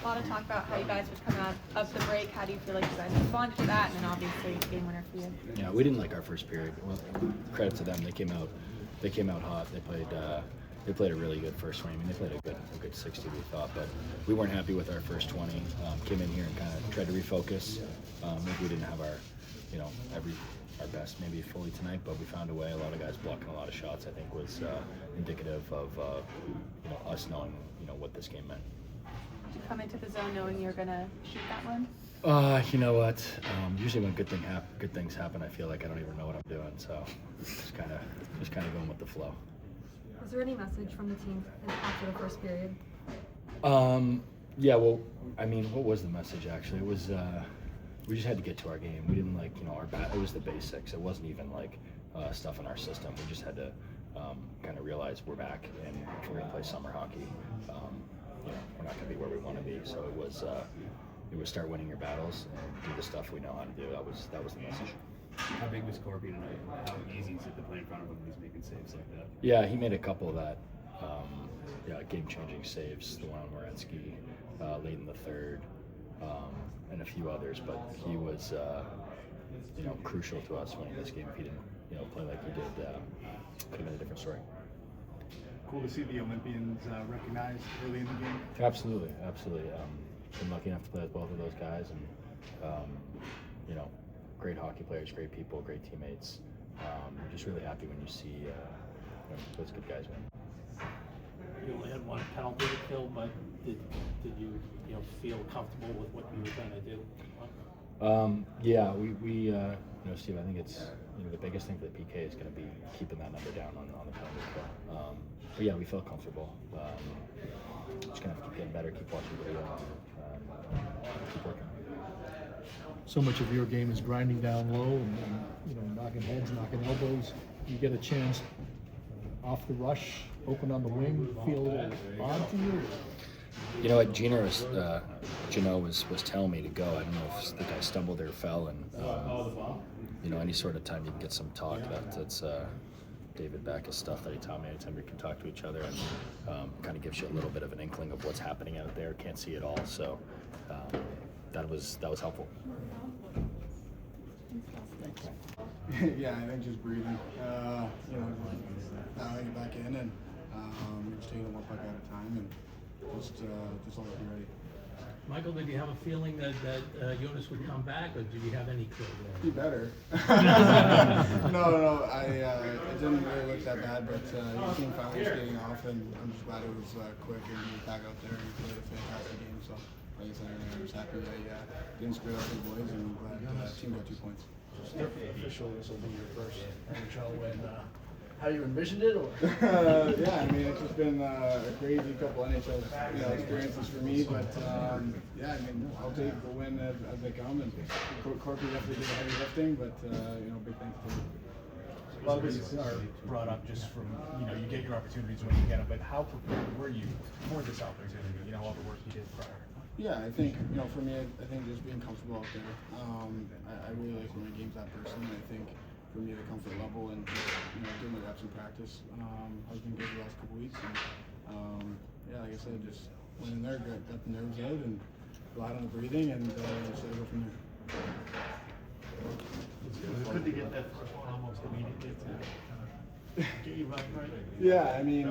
A lot of talk about how you guys would come out of the break. How do you feel like you guys responded to that? And then obviously game winner for you. Yeah, we didn't like our first period. Well, credit to them. They came out hot. They played a really good first 20. I mean, they played a good 60, we thought, but we weren't happy with our first 20. Came in here and kind of tried to refocus. Maybe we didn't have our best maybe fully tonight, but we found a way. A lot of guys blocking a lot of shots, I think, was indicative of us knowing what this game meant. Did you come into the zone knowing you're gonna shoot that one? You know what? Usually when good things happen, I feel like I don't even know what I'm doing. So just kind of going with the flow. Was there any message from the team after the first period? Yeah. Well, I mean, what was the message actually? It was we just had to get to our game. We didn't it was the basics. It wasn't even like stuff in our system. We just had to kind of realize we're back, and if we're gonna play summer hockey, we're not gonna be where we want to be. So it was start winning your battles and do the stuff we know how to do. That was the message. How big was Korpi tonight? How easy is it to play in front of him when he's making saves like that? Yeah, he made a couple of that game-changing saves. The one on Moretsky late in the third, and a few others. But he was crucial to us winning this game. If he didn't play like he did, could have been a different story. Cool to see the Olympians recognized early in the game. Absolutely. Been lucky enough to play with both of those guys, and great hockey players, great people, great teammates. Just really happy when you see those good guys win. You only had one penalty to kill, but did you feel comfortable with what you were trying to do? Yeah, we Steve, I think it's the biggest thing for the PK is going to be keeping that number down on the penalty kill. But yeah, we felt comfortable. Just gonna have to keep getting better, keep watching video, keep working. So much of your game is grinding down low and knocking heads, knocking elbows. You get a chance off the rush, open on the wing, feel a little odd to you? You know what, Gino was telling me to go. I don't know if the guy stumbled or fell, and any sort of time you can get some talk. That's David Backus stuff that he taught me. Anytime we can talk to each other, and kind of gives you a little bit of an inkling of what's happening out there. Can't see it all, so that was helpful. Yeah, I think just breathing. Dialing it back in and just taking it one puck at a time and just always be ready. Michael, did you have a feeling that Jonas would come back, or did you have any clue there? Be better. No. It didn't really look that bad, but the team finally was getting off, and I'm just glad it was quick and he was back out there and he played a fantastic game. So, like I said, I was happy that he didn't screw up the boys, and I'm glad the team got 2 points. Officially, this will be your first NHL win. How you envisioned it, or? Yeah, I mean, it's just been a crazy couple NHL experiences for me, but yeah, I mean, I'll take the win as they come, and Korpi definitely did the heavy lifting, but big thanks to him. A lot of these are brought up just from, you get your opportunities when you get them, but how prepared were you for this opportunity, all the work you did prior? Yeah, I think, for me, I think just being comfortable out there. I really like when my game's that person. I think for me, the comfort level and doing my reps in practice has been good the last couple weeks. And yeah, like I said, just went in there, got the nerves out, and relied on the breathing, and just go from there. It was good to get that first one almost immediately to get you right. Yeah, I mean,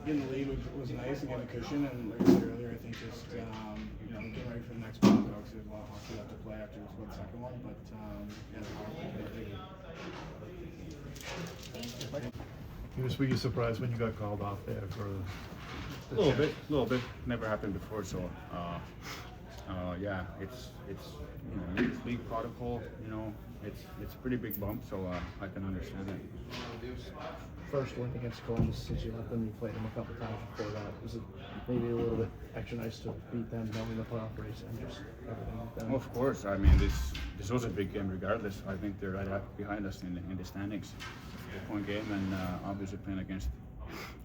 getting the lead was nice and getting a cushion, and like I said earlier, I think just getting ready for the next one. Obviously, there's a lot of hockey left to play after this one, second one, but Were you surprised when you got called off there for? A little bit. Never happened before, so yeah, it's league protocol. It's a pretty big bump, so I can understand it. First win against Columbus since you let them. You played them a couple times before that. Was it maybe a little bit extra nice to beat them, knowing the playoff race and just everything with them? Of course, I mean this was a big game regardless. I think they're right up behind us in the standings. It's a point game, and obviously playing against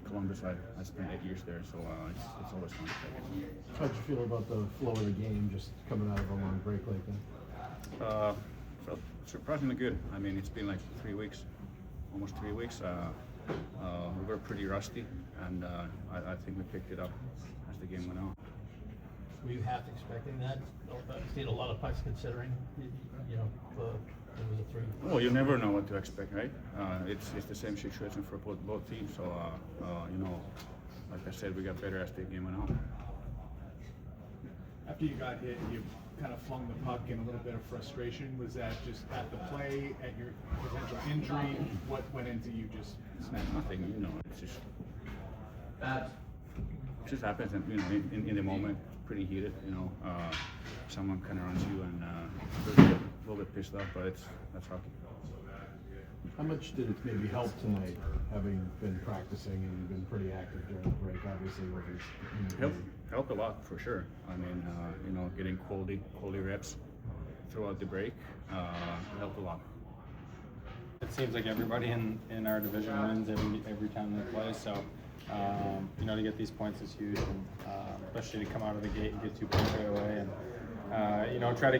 Columbus, I spent 8 years there, so it's always fun to play against. How'd you feel about the flow of the game, just coming out of a long break like that? Felt surprisingly good. I mean, it's been like 3 weeks, almost 3 weeks. We were pretty rusty, and I think we picked it up as the game went on. Were you half expecting that? You've seen a lot of pucks considering, you know, it was a 3. Well, you never know what to expect, right? It's the same situation for both teams. So you know, like I said, we got better as the game went on. After you got hit, you kind of flung the puck in a little bit of frustration. Was that just at the play, at your potential injury? What went into you just snapping? Nothing, you know. It's just happens, you know, in the moment. Pretty heated, you know. Someone kind of runs you and a little bit pissed off, but that's hockey. How much did it maybe help tonight, having been practicing and been pretty active during the break, obviously, with his Helped a lot, for sure. I mean, you know, getting quality reps throughout the break helped a lot. It seems like everybody in our division wins every time they play, so you know, to get these points is huge, and especially to come out of the gate and get 2 points right away, and you know, try to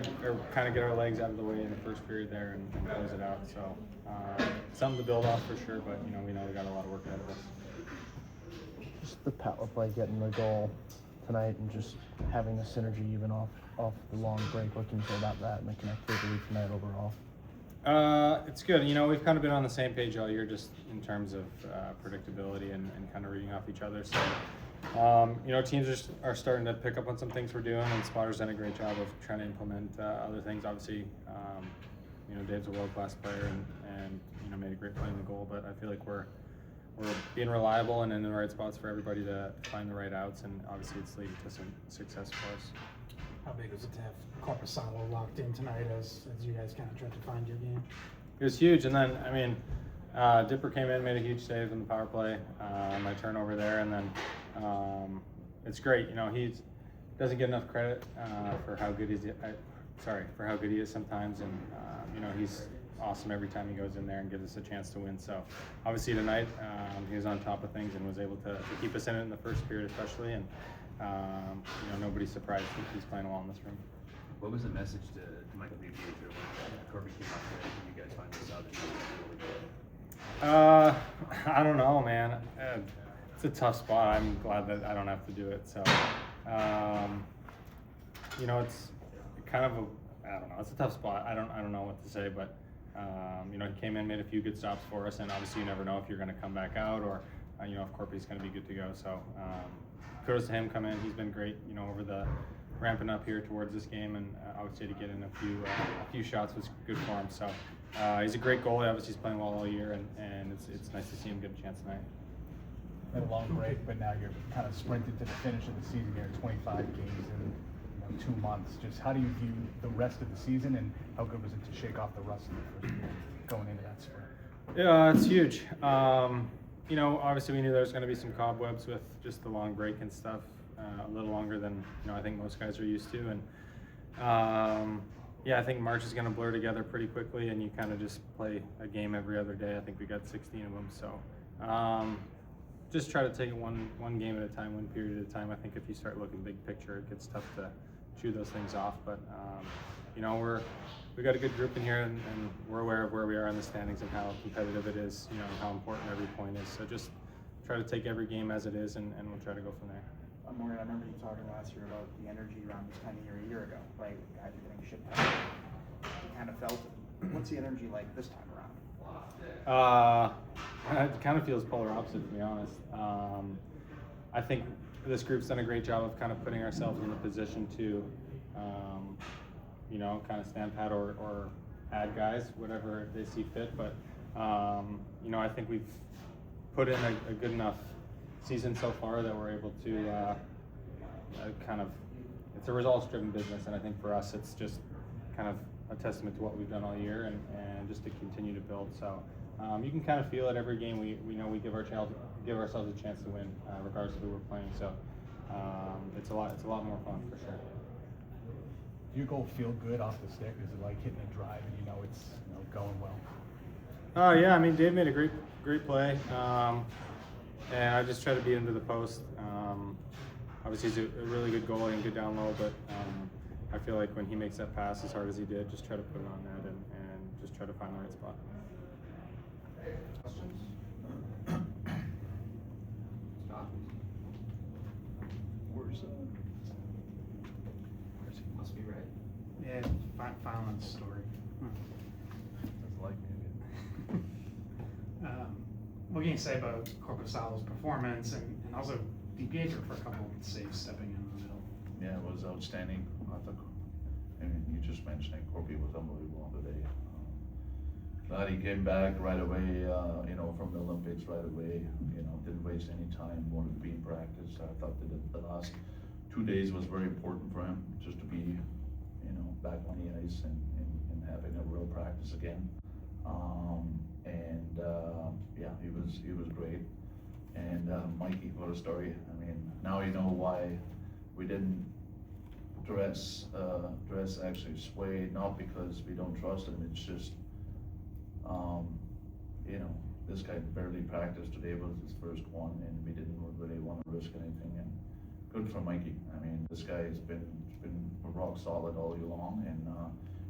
kind of get our legs out of the way in the first period there and close it out. So something to build off for sure, but you know, we know we got a lot of work ahead of us. Just the power play, getting the goal tonight, and just having the synergy even off the long break. What can you say about that and the connectivity tonight overall? It's good. You know, we've kind of been on the same page all year, just in terms of predictability and kind of reading off each other. So, you know, teams are starting to pick up on some things we're doing, and Spotter's done a great job of trying to implement other things. Obviously, you know, Dave's a world-class player and you know, made a great play in the goal. But I feel like we're being reliable and in the right spots for everybody to find the right outs, and obviously it's leading to some success for us. How big was it to have Korpisalo locked in tonight as you guys kind of tried to find your game? It was huge, and then, I mean, Dipper came in, made a huge save in the power play, my turnover there, and then it's great. You know, he doesn't get enough credit for how good for how good he is sometimes, and you know, he's awesome every time he goes in there and gives us a chance to win. So obviously tonight he was on top of things and was able to keep us in it in the first period especially, and you know, nobody's surprised that he's playing well in this room. What was the message to Michael DiPietro when Corby came up today? Can you guys find this out? I don't know, man. It's a tough spot. I'm glad that I don't have to do it. So, you know, it's kind of I don't know. It's a tough spot. I don't know what to say, but you know, he came in, made a few good stops for us, and obviously you never know if you're going to come back out or you know, if Corpy's going to be good to go. So, kudos to him coming in. He's been great, you know, over the ramping up here towards this game, and obviously to get in a few shots was good for him. So he's a great goalie. Obviously he's playing well all year, and it's nice to see him get a chance tonight. Had a long break, but now you're kind of sprinted to the finish of the season here, 25 games in 2 months. Just how do you view the rest of the season, and how good was it to shake off the rust in the first year going into that sprint? Yeah, it's huge. You know, obviously we knew there was going to be some cobwebs with just the long break and stuff, a little longer than, you know, I think most guys are used to, and yeah, I think March is going to blur together pretty quickly, and you kind of just play a game every other day. I think we got 16 of them, so just try to take it one game at a time, one period at a time. I think if you start looking big picture, it gets tough to chew those things off, but you know, we got a good group in here, and we're aware of where we are in the standings and how competitive it is, you know, and how important every point is. So just try to take every game as it is, and we'll try to go from there. Morgan, I remember you talking last year about the energy around this time of year a year ago, right? Guys are getting shipped out. You kind of felt it. What's the energy like this time around? It kind of feels polar opposite, to be honest. I think this group's done a great job of kind of putting ourselves in a position to, you know, kind of stand pat or add guys, whatever they see fit. But, you know, I think we've put in a good enough season so far that we're able to it's a results-driven business, and I think for us it's just kind of a testament to what we've done all year, and just to continue to build. So you can kind of feel it every game. We know we give ourselves a chance to win, regardless of who we're playing. So it's a lot more fun for sure. Do your goal feel good off the stick? Is it like hitting a drive and you know it's going well? Yeah, I mean, Dave made a great play, and I just try to beat him to the post. Obviously he's a really good goalie and good down low, but I feel like when he makes that pass as hard as he did, just try to put it on net and just try to find the right spot. this story. Doesn't like me again. What can you say about Korpisalo's performance and also DiPietro for a couple of saves stepping in the middle? Yeah, it was outstanding. I thought, I mean, you just mentioned it, Korpi was unbelievable on the day. Glad he came back right away, you know, from the Olympics right away. You know, didn't waste any time, wanted to be in practice. I thought that the last 2 days was very important for him, just to be, you know, back on the ice and having a real practice again. Yeah, he was great. And Mikey, what a story. I mean, now you know why we didn't dress actually Sway, not because we don't trust him, it's just, you know, this guy barely practiced. Today was his first one, and we didn't really want to risk anything. And good for Mikey. I mean, this guy has been rock solid all year long, and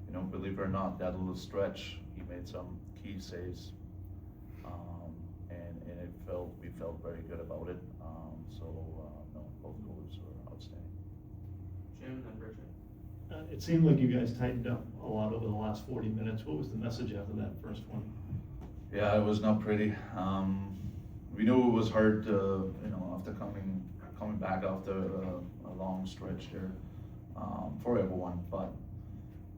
you know, believe it or not, that little stretch, he made some key saves, and we felt very good about it. No, both goals were outstanding. Jim, then Bridget. It seemed like you guys tightened up a lot over the last 40 minutes. What was the message after that first one? Yeah, it was not pretty. We knew it was hard, you know, after coming back after a long stretch there for everyone, but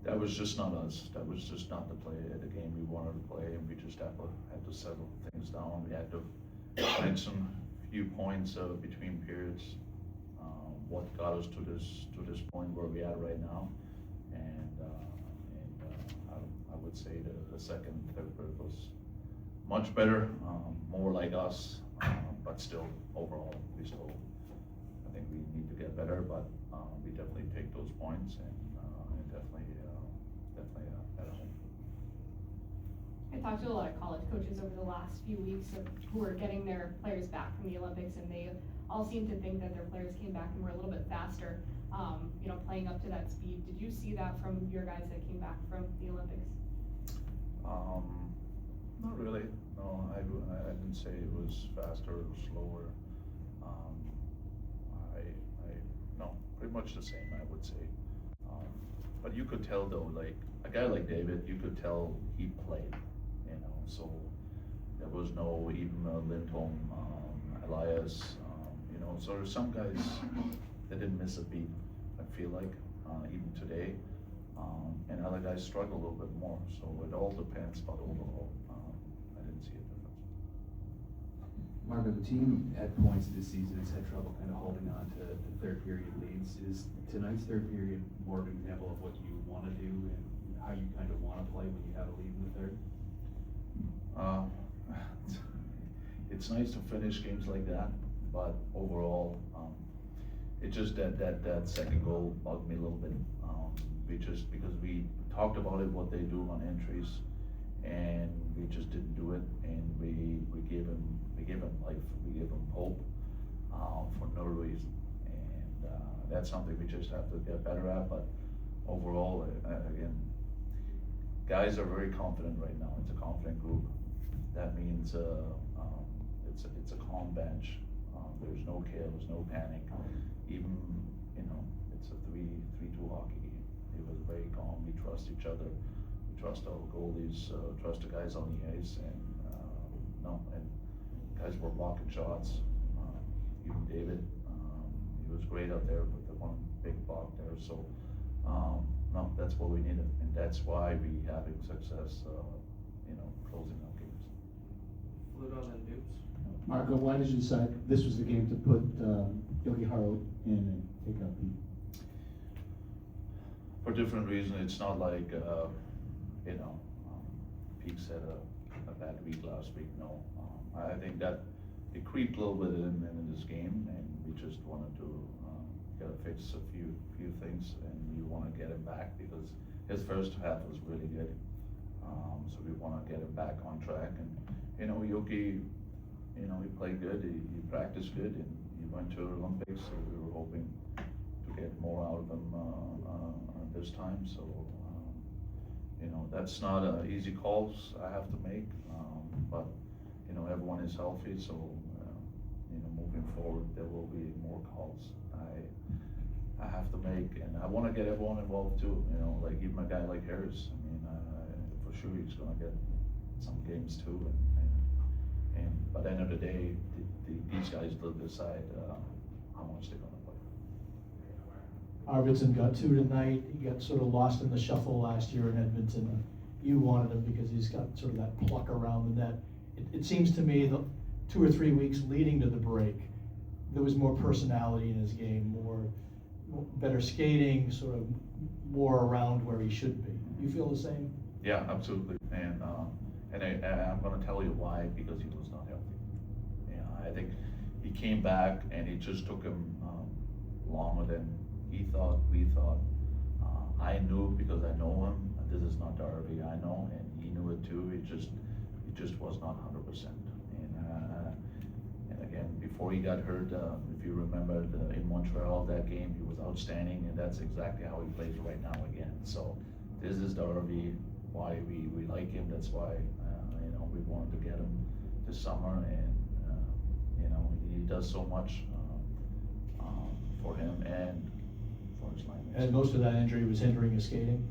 that was just not us. That was just not the play, the game we wanted to play, and we just had to settle things down. We had to find some few points between periods. What got us to this point where we are right now, and I would say the second, third period was much better, more like us, but still overall I think we need to get better, but we definitely take those points and definitely at home. I talked to a lot of college coaches over the last few weeks who are getting their players back from the Olympics, and they all seem to think that their players came back and were a little bit faster, you know, playing up to that speed. Did you see that from your guys that came back from the Olympics? Not really. No, I didn't say it was faster or slower. No, pretty much the same, I would say. But you could tell though, like a guy like David, you could tell he played, you know. So there was no even Lindholm, Elias, you know. So there's some guys that didn't miss a beat. I feel like even today, and other guys struggle a little bit more. So it all depends, but overall, I didn't see a difference. Marco, the team at points this season has had trouble kind of holding on to the third period leads. Is tonight's third period more of an example of what you want to do and how you kind of want to play when you have a lead in the third? It's nice to finish games like that, but overall, it just that second goal bugged me a little bit. Because we talked about it, what they do on entries, and we just didn't do it, and we gave him life, we gave him hope for no reason, and that's something we just have to get better at. But overall, again, guys are very confident right now. It's a confident group. That means it's a calm bench. There's no chaos, no panic. Even, you know, it's a 3-2 hockey game. It was very calm. We trust each other. We trust our goalies. Trust the guys on the ice, and guys were blocking shots. Even David, he was great out there with the one big block there. So no, that's what we needed, and that's why we having success. You know, closing out games. Ludo and Dukes. Marco, why did you decide this was the game to put Yogi Haro in and take out Pete? For different reasons. It's not like, you know, Pete had a bad week last week. No, I think that it creeped a little bit in this game, and we just wanted to gotta fix a few things, and we want to get him back because his first half was really good. So we want to get him back on track, and you know, Yogi, you know, he played good, he practiced good, and he went to the Olympics, so we were hoping to get more out of him this time. So you know, that's not easy calls I have to make, but you know, everyone is healthy, so you know, moving forward there will be more calls I have to make, and I want to get everyone involved too, you know, like even a guy like Harris, I mean, for sure he's gonna get some games too, and by the end of the day, these guys will decide how much they're gonna play. Arvidsson got 2 tonight. He got sort of lost in the shuffle last year in Edmonton. You wanted him because he's got sort of that pluck around the net. It seems to me the 2 or 3 weeks leading to the break, there was more personality in his game, more better skating, sort of more around where he should be. You feel the same? Yeah, absolutely, and I'm gonna tell you why, because he was not healthy. Yeah, I think he came back and it just took him longer than he thought, we thought. I knew because I know him, this is not Darby, I know, and he knew it too, it just was not 100%. And again, before he got hurt, if you remember in Montreal, that game, he was outstanding, and that's exactly how he plays right now again. So this is Darby, why we like him, that's why, you know, we wanted to get him this summer, and, you know, he does so much for him and for his line. And most of that injury was hindering his skating?